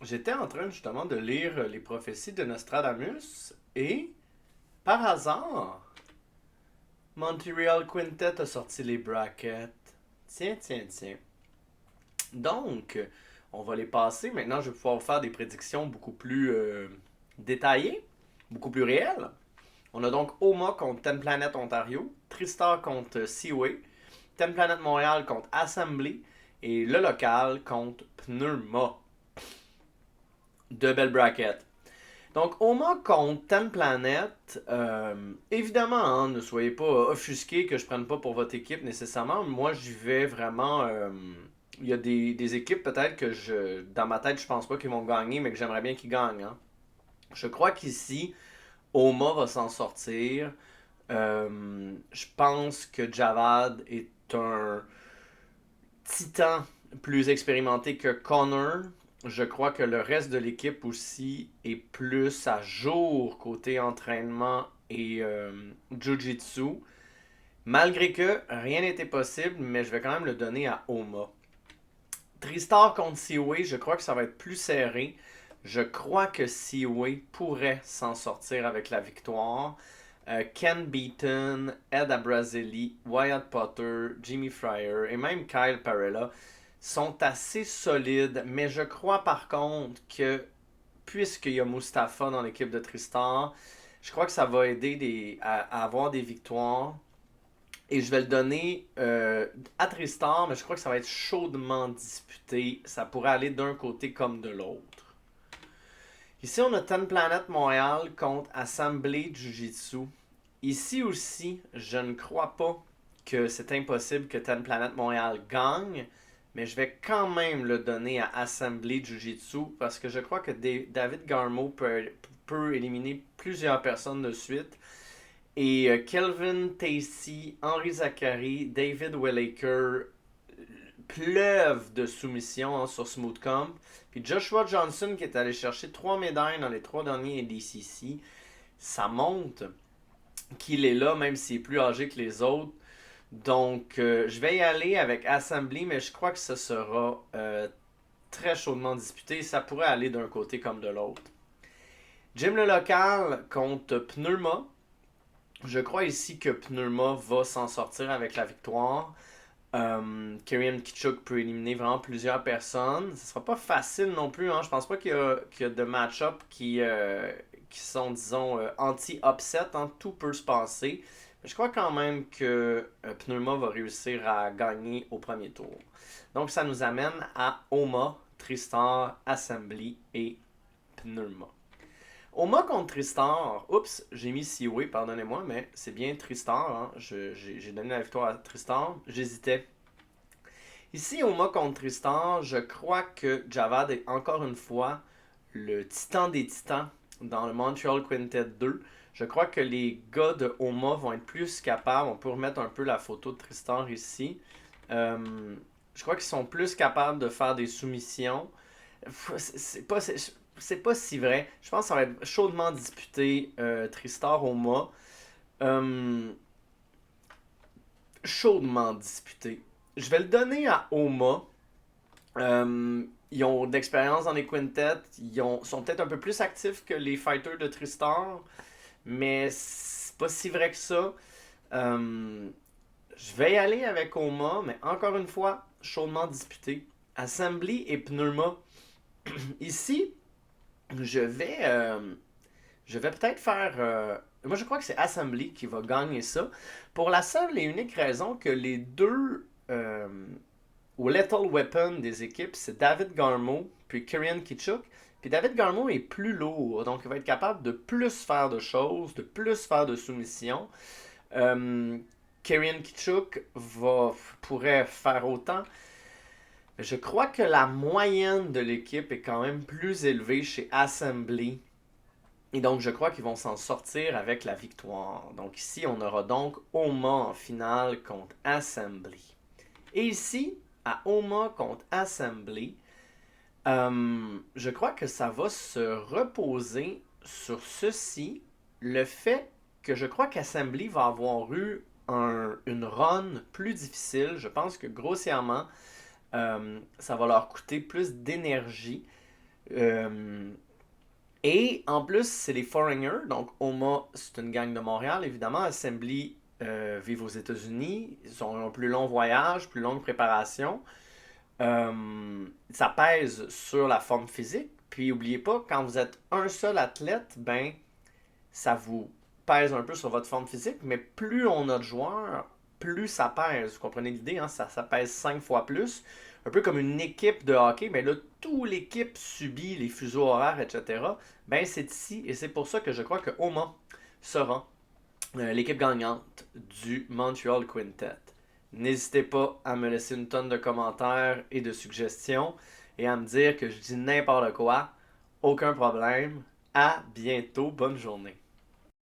J'étais en train justement de lire les prophéties de Nostradamus et, par hasard, Montreal Quintet a sorti les brackets. Tiens, tiens, tiens. Donc, on va les passer. Maintenant, je vais pouvoir faire des prédictions beaucoup plus détaillées, beaucoup plus réelles. On a donc Oma contre Ten Planet Ontario, Tristar contre Seaway, Ten Planet Montréal contre Assembly et le local contre Pneuma. Deux belles brackets. Donc, Oma contre Ten Planet, évidemment, hein, ne soyez pas offusqués que je prenne pas pour votre équipe nécessairement. Moi, j'y vais vraiment. Il y a des équipes peut-être que dans ma tête, je pense pas qu'ils vont gagner, mais que j'aimerais bien qu'ils gagnent, hein. Je crois qu'ici, Oma va s'en sortir. Je pense que Javad est un titan plus expérimenté que Connor. Je crois que le reste de l'équipe aussi est plus à jour côté entraînement et Jiu-Jitsu. Malgré que rien n'était possible, mais je vais quand même le donner à Oma. Tristar contre Seaway, je crois que ça va être plus serré. Je crois que Seaway pourrait s'en sortir avec la victoire. Ken Beaton, Ed Abrazelli, Wyatt Potter, Jimmy Fryer et même Kyle Parella sont assez solides, mais je crois par contre que puisqu'il y a Mustafa dans l'équipe de Tristan, je crois que ça va aider à avoir des victoires. Et je vais le donner à Tristan, mais je crois que ça va être chaudement disputé. Ça pourrait aller d'un côté comme de l'autre. Ici, on a Ten Planet Montréal contre Assemblée Jiu-Jitsu. Ici aussi, je ne crois pas que c'est impossible que Ten Planet Montréal gagne, mais je vais quand même le donner à Assemblée Jiu-Jitsu parce que je crois que David Garmo peut éliminer plusieurs personnes de suite. Et Kelvin Tacey, Henri Zachary, David Whittaker pleuvent de soumissions, hein, sur Smooth Comp. Puis Joshua Johnson qui est allé chercher 3 médailles dans les 3 derniers ADCC. Ça monte qu'il est là, même s'il est plus âgé que les autres. Donc, je vais y aller avec Assembly, mais je crois que ce sera très chaudement disputé. Ça pourrait aller d'un côté comme de l'autre. Jim le local contre Pneuma. Je crois ici que Pneuma va s'en sortir avec la victoire. Kirian Kichuk peut éliminer vraiment plusieurs personnes. Ce sera pas facile non plus, hein. Je pense pas qu'il y a de match-up qui sont, disons, anti-upset, hein. Tout peut se passer. Mais je crois quand même que Pneuma va réussir à gagner au premier tour. Donc ça nous amène à Oma, Tristar, Assembly et Pneuma. Oma contre Tristar, oups, j'ai mis Seaway, pardonnez-moi, mais c'est bien Tristar, hein. J'ai donné la victoire à Tristar, j'hésitais. Ici, Oma contre Tristar, je crois que Javad est encore une fois le titan des titans dans le Montreal Quintet 2. Je crois que les gars de Oma vont être plus capables, on peut remettre un peu la photo de Tristar ici. Euh, je crois qu'ils sont plus capables de faire des soumissions. C'est pas si vrai. Je pense que ça va être chaudement disputé, Tristar Oma. Euh, Chaudement disputé. Je vais le donner à Oma. Ils ont d'expérience dans les quintets. Sont peut-être un peu plus actifs que les fighters de Tristar. Mais c'est pas si vrai que ça. Euh, je vais y aller avec Oma, mais encore une fois, chaudement disputé. Assembly et Pneuma. Ici, je vais, euh, je vais peut-être faire. Moi, je crois que c'est Assembly qui va gagner ça. Pour la seule et unique raison que les deux Lethal Weapon des équipes, c'est David Garmo puis Kirian Kichuk. Puis David Garmo est plus lourd, donc il va être capable de plus faire de choses, de plus faire de soumissions. Euh, Kirian Kichuk pourrait faire autant. Je crois que la moyenne de l'équipe est quand même plus élevée chez Assembly. Et donc, je crois qu'ils vont s'en sortir avec la victoire. Donc ici, on aura donc Oma en finale contre Assembly. Et ici, à Oma contre Assembly, je crois que ça va se reposer sur ceci, le fait que je crois qu'Assembly va avoir eu une run plus difficile. Je pense que grossièrement, ça va leur coûter plus d'énergie. Euh, et en plus, c'est les Foreigners. Donc, OMA, c'est une gang de Montréal, évidemment. Assembly vivent aux États-Unis. Ils ont un plus long voyage, plus longue préparation. Ça pèse sur la forme physique. Puis, n'oubliez pas, quand vous êtes un seul athlète, ben, ça vous pèse un peu sur votre forme physique. Mais plus on a de joueurs, plus ça pèse. Vous comprenez l'idée, hein? Ça pèse 5 fois plus. Un peu comme une équipe de hockey, mais là, toute l'équipe subit les fuseaux horaires, etc. Ben, c'est ici, et c'est pour ça que je crois que Oma sera l'équipe gagnante du Montreal Quintet. N'hésitez pas à me laisser une tonne de commentaires et de suggestions et à me dire que je dis n'importe quoi. Aucun problème. À bientôt. Bonne journée.